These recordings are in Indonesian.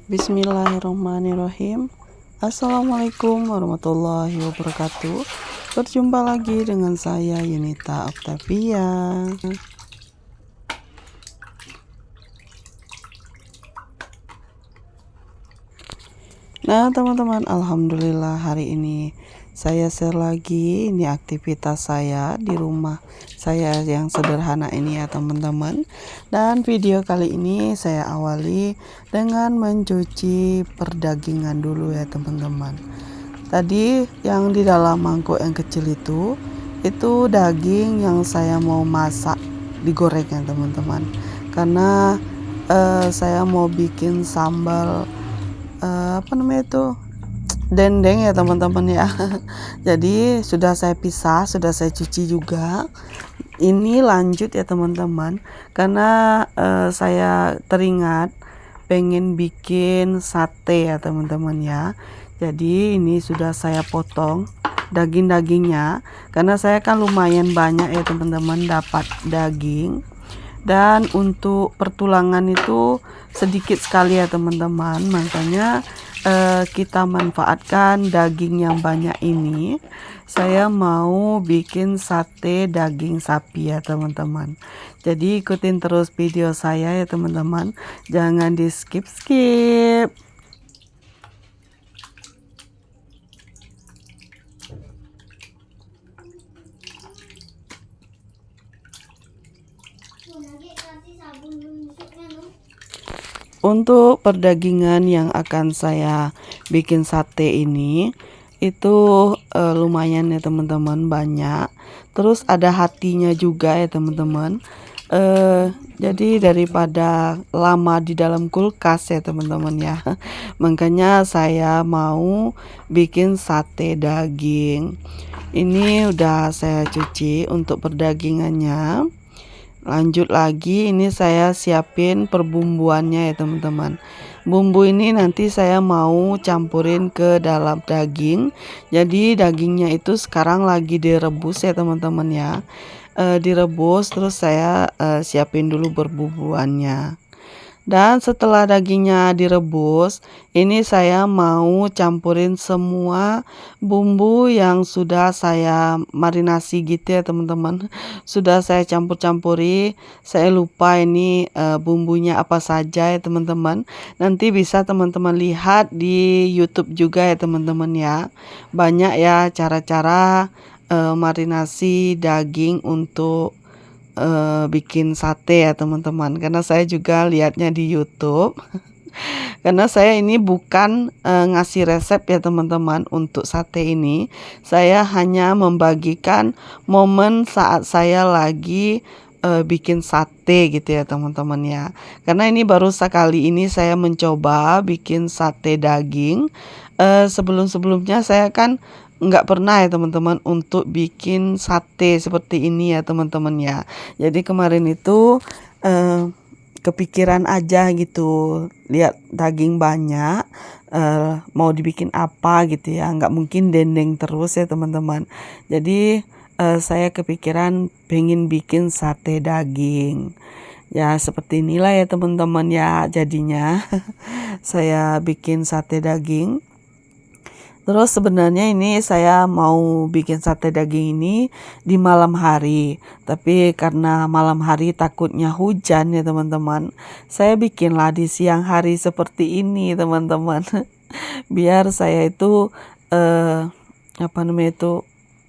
Bismillahirrahmanirrahim. Assalamualaikum warahmatullahi wabarakatuh. Berjumpa lagi dengan saya Yunita Octavia. Nah teman-teman, alhamdulillah hari ini saya share lagi ini aktivitas saya di rumah saya yang sederhana ini ya teman-teman. Dan video kali ini saya awali dengan mencuci perdagingan dulu ya teman-teman. Tadi yang di dalam mangkuk yang kecil itu daging yang saya mau masak digoreng ya teman-teman. Karena saya mau bikin sambal dendeng ya teman-teman ya. Jadi sudah saya pisah, sudah saya cuci juga. Ini lanjut ya teman-teman, karena saya teringat pengen bikin sate ya teman-teman ya. Jadi ini sudah saya potong daging-dagingnya, karena saya kan lumayan banyak ya teman-teman dapat daging. Dan untuk pertulangan itu sedikit sekali ya teman-teman, makanya kita manfaatkan daging yang banyak ini. Saya mau bikin sate daging sapi ya teman-teman. Jadi ikutin terus video saya ya teman-teman, jangan di skip-skip. Untuk perdagingan yang akan saya bikin sate ini itu lumayan ya teman-teman, banyak. Terus ada hatinya juga ya teman-teman. Jadi daripada lama di dalam kulkas ya teman-teman ya, makanya saya mau bikin sate daging. Ini udah saya cuci untuk perdagingannya. Lanjut lagi, ini saya siapin perbumbuannya ya teman-teman. Bumbu ini nanti saya mau campurin ke dalam daging. Jadi dagingnya itu sekarang lagi direbus ya teman-teman ya. Direbus, terus saya siapin dulu perbumbuannya. Dan setelah dagingnya direbus, ini saya mau campurin semua bumbu yang sudah saya marinasi gitu ya teman-teman. Sudah saya campur-campuri. Saya lupa ini bumbunya apa saja ya teman-teman. Nanti bisa teman-teman lihat di YouTube juga ya teman-teman ya. Banyak ya cara-cara marinasi daging untuk bikin sate ya teman-teman, karena saya juga lihatnya di YouTube. Karena saya ini bukan ngasih resep ya teman-teman untuk sate ini. Saya hanya membagikan momen saat saya lagi bikin sate gitu ya teman-teman ya. Karena ini baru sekali ini saya mencoba bikin sate daging. Sebelum-sebelumnya saya kan nggak pernah ya teman-teman untuk bikin sate seperti ini ya teman-teman ya. Jadi kemarin itu kepikiran aja gitu, lihat daging banyak, mau dibikin apa gitu ya, nggak mungkin dendeng terus ya teman-teman. Jadi saya kepikiran pengen bikin sate daging ya, seperti inilah ya teman-teman ya jadinya. Saya bikin sate daging. Terus sebenarnya ini saya mau bikin sate daging ini di malam hari. Tapi karena malam hari takutnya hujan ya teman-teman, saya bikinlah di siang hari seperti ini teman-teman. Biar saya itu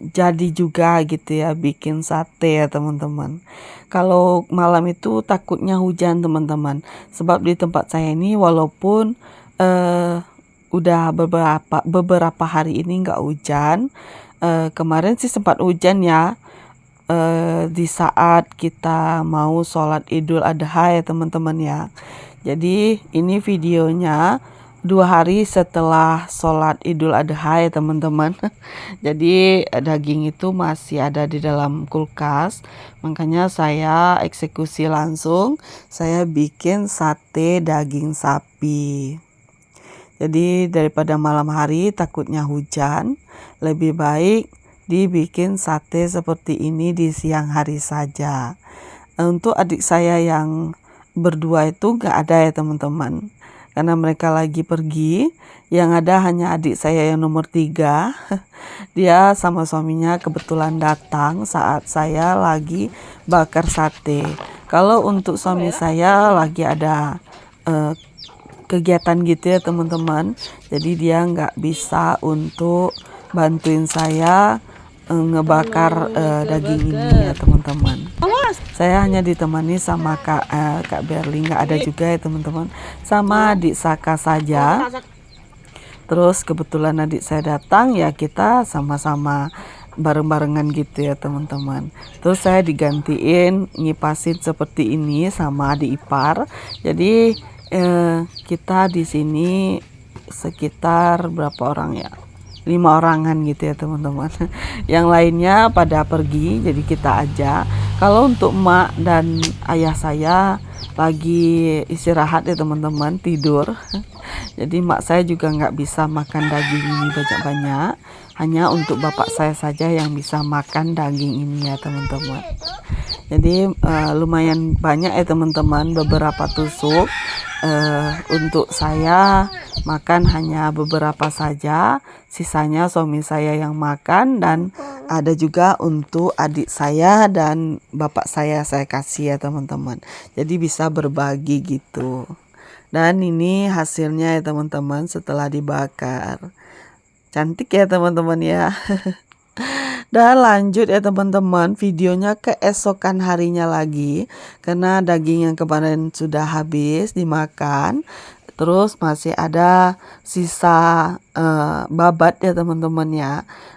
jadi juga gitu ya bikin sate ya teman-teman. Kalau malam itu takutnya hujan teman-teman. Sebab di tempat saya ini walaupun udah beberapa hari ini nggak hujan. Kemarin sih sempat hujan ya, di saat kita mau sholat Idul Adha ya teman-teman ya. Jadi ini videonya 2 hari setelah sholat Idul Adha ya teman-teman. Jadi daging itu masih ada di dalam kulkas, makanya saya eksekusi langsung. Saya bikin sate daging sapi. Jadi daripada malam hari takutnya hujan, lebih baik dibikin sate seperti ini di siang hari saja. Untuk adik saya yang berdua itu gak ada ya teman-teman. karena mereka lagi pergi. Yang ada hanya adik saya yang nomor 3. Dia sama suaminya kebetulan datang saat saya lagi bakar sate. Kalau untuk suami saya lagi ada kegiatan gitu ya teman-teman, jadi dia nggak bisa untuk bantuin saya ngebakar daging ini ya teman-teman. Saya hanya ditemani sama Kak Berli, nggak ada juga ya teman-teman, sama adik Saka saja. Terus kebetulan adik saya datang, ya kita sama-sama bareng-barengan gitu ya teman-teman. Terus saya digantiin ngipasin seperti ini sama adik ipar. Jadi kita di sini sekitar berapa orang ya? 5 orangan gitu ya teman-teman. Yang lainnya pada pergi, jadi kita aja. Kalau untuk emak dan ayah saya lagi istirahat ya teman-teman, tidur. Jadi mak saya juga nggak bisa makan daging ini banyak-banyak. Hanya untuk bapak saya saja yang bisa makan daging ini ya teman-teman. Jadi lumayan banyak ya teman-teman, beberapa tusuk. Untuk saya makan hanya beberapa saja, sisanya suami saya yang makan, dan ada juga untuk adik saya dan bapak saya kasih ya teman-teman. Jadi bisa berbagi gitu. Dan ini hasilnya ya teman-teman setelah dibakar. Cantik ya teman-teman ya. Dan lanjut ya teman-teman, videonya keesokan harinya lagi. Karena daging yang kemarin sudah habis dimakan. Terus masih ada sisa babat ya teman-teman ya.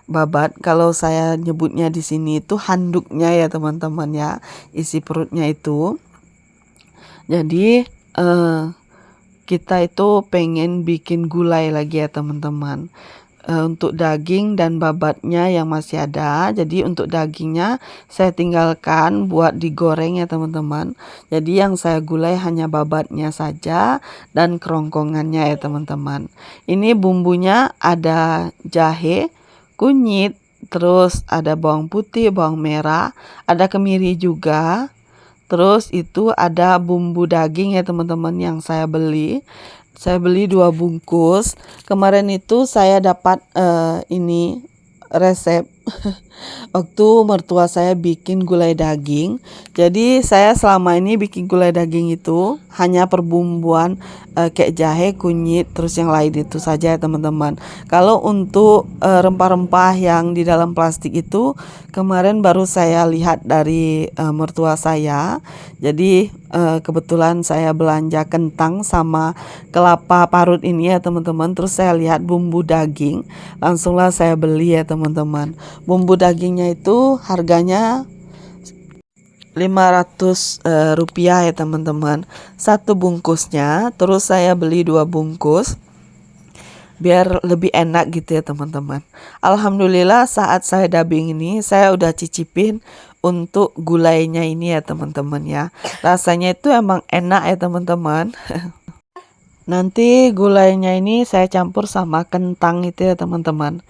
Babat, kalau saya nyebutnya di sini itu handuknya ya teman-teman ya. Isi perutnya itu. Jadi kita itu pengen bikin gulai lagi ya teman-teman. Untuk daging dan babatnya yang masih ada, jadi untuk dagingnya saya tinggalkan buat digoreng ya teman-teman. Jadi yang saya gulai hanya babatnya saja dan kerongkongannya ya teman-teman. Ini bumbunya ada jahe, kunyit, terus ada bawang putih, bawang merah, ada kemiri juga. Terus itu ada bumbu daging ya teman-teman yang saya beli. Saya beli 2 bungkus. Kemarin itu saya dapat ini resep waktu mertua saya bikin gulai daging. Jadi saya selama ini bikin gulai daging itu hanya perbumbuan kayak jahe, kunyit, terus yang lain itu saja ya teman-teman. Kalau untuk rempah-rempah yang di dalam plastik itu kemarin baru saya lihat dari mertua saya. Jadi kebetulan saya belanja kentang sama kelapa parut ini ya teman-teman. Terus saya lihat bumbu daging, langsunglah saya beli ya teman-teman. Bumbu dagingnya itu harganya 500 rupiah ya teman-teman, satu bungkusnya. Terus saya beli 2 bungkus biar lebih enak gitu ya teman-teman. Alhamdulillah saat saya dubbing ini saya udah cicipin untuk gulainya ini ya teman-teman ya. Rasanya itu emang enak ya teman-teman. Nanti gulainya ini saya campur sama kentang itu ya teman-teman.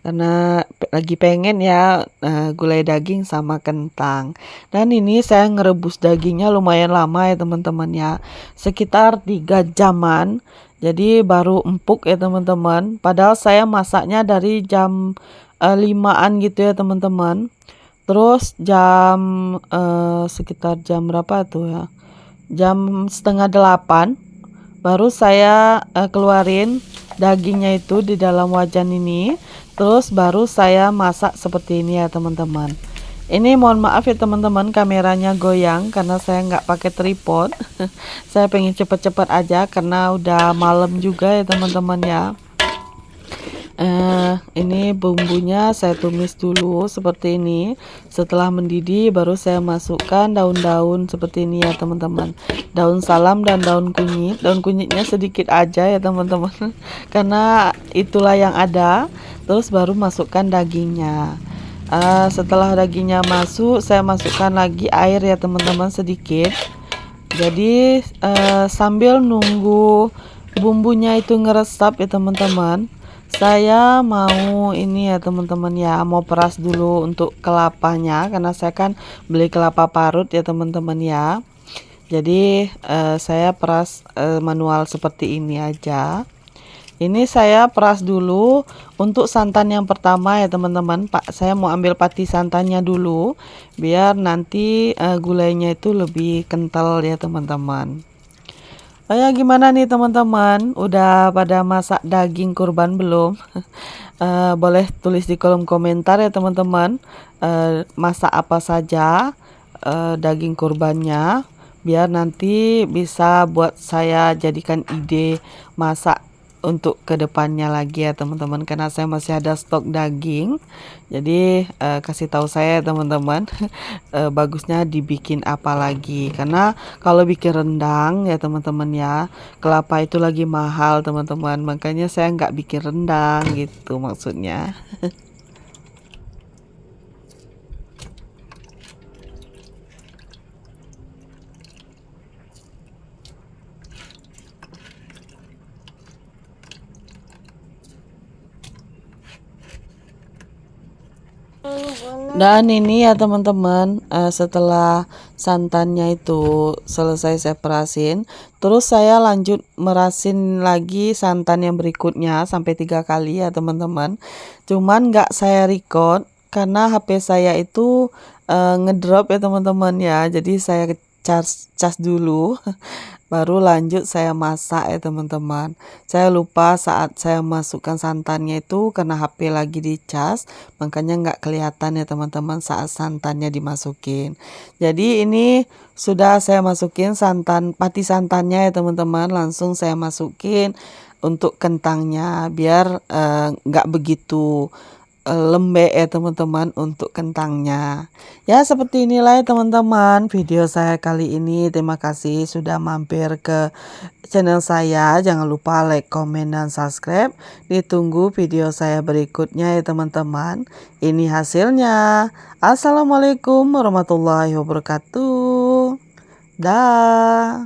Karena lagi pengen ya gulai daging sama kentang. Dan ini saya ngerebus dagingnya lumayan lama ya teman-teman ya. Sekitar 3 jaman. Jadi baru empuk ya teman-teman. Padahal saya masaknya dari jam 5-an gitu ya teman-teman. Terus jam sekitar jam berapa tuh ya? Jam setengah 8 baru saya keluarin dagingnya itu di dalam wajan ini. Terus baru saya masak seperti ini ya teman-teman. Ini mohon maaf ya teman-teman, kameranya goyang karena saya nggak pakai tripod. Saya pengen cepet-cepet aja karena udah malam juga ya teman-teman ya. Ini bumbunya saya tumis dulu seperti ini. Setelah mendidih baru saya masukkan daun-daun seperti ini ya teman-teman. Daun salam dan daun kunyit. Daun kunyitnya sedikit aja ya teman-teman. Karena itulah yang ada. Terus baru masukkan dagingnya. Setelah dagingnya masuk, saya masukkan lagi air ya teman-teman sedikit. Jadi sambil nunggu bumbunya itu ngeresap ya teman-teman, saya mau ini ya teman-teman ya, mau peras dulu untuk kelapanya karena saya kan beli kelapa parut ya teman-teman ya. Jadi saya peras manual seperti ini aja. Ini saya peras dulu untuk santan yang pertama ya teman-teman. Saya mau ambil pati santannya dulu biar nanti gulainya itu lebih kental ya teman-teman. Ya gimana nih teman-teman? Udah pada masak daging kurban belum? Boleh tulis di kolom komentar ya teman-teman. Masak apa saja daging kurbannya, biar nanti bisa buat saya jadikan ide masak untuk kedepannya lagi ya teman-teman, karena saya masih ada stok daging. Jadi kasih tahu saya teman-teman bagusnya dibikin apa lagi, karena kalau bikin rendang ya teman-teman ya, kelapa itu lagi mahal teman-teman, makanya saya nggak bikin rendang gitu maksudnya. Dan ini ya teman-teman, setelah santannya itu selesai saya perasin, terus saya lanjut merasin lagi santan yang berikutnya sampai 3 kali ya teman-teman. Cuman nggak saya record karena HP saya itu ngedrop ya teman-teman ya. Jadi saya cas dulu baru lanjut saya masak ya teman-teman. Saya lupa saat saya masukkan santannya itu karena HP lagi dicas, makanya nggak kelihatan ya teman-teman saat santannya dimasukin. Jadi ini sudah saya masukin pati santannya ya teman-teman, langsung saya masukin untuk kentangnya biar nggak begitu lembek ya teman-teman untuk kentangnya. Ya seperti inilah ya teman-teman video saya kali ini. Terima kasih sudah mampir ke channel saya. Jangan lupa like, komen, dan subscribe. Ditunggu video saya berikutnya ya teman-teman. Ini hasilnya. Assalamualaikum warahmatullahi wabarakatuh. Dah.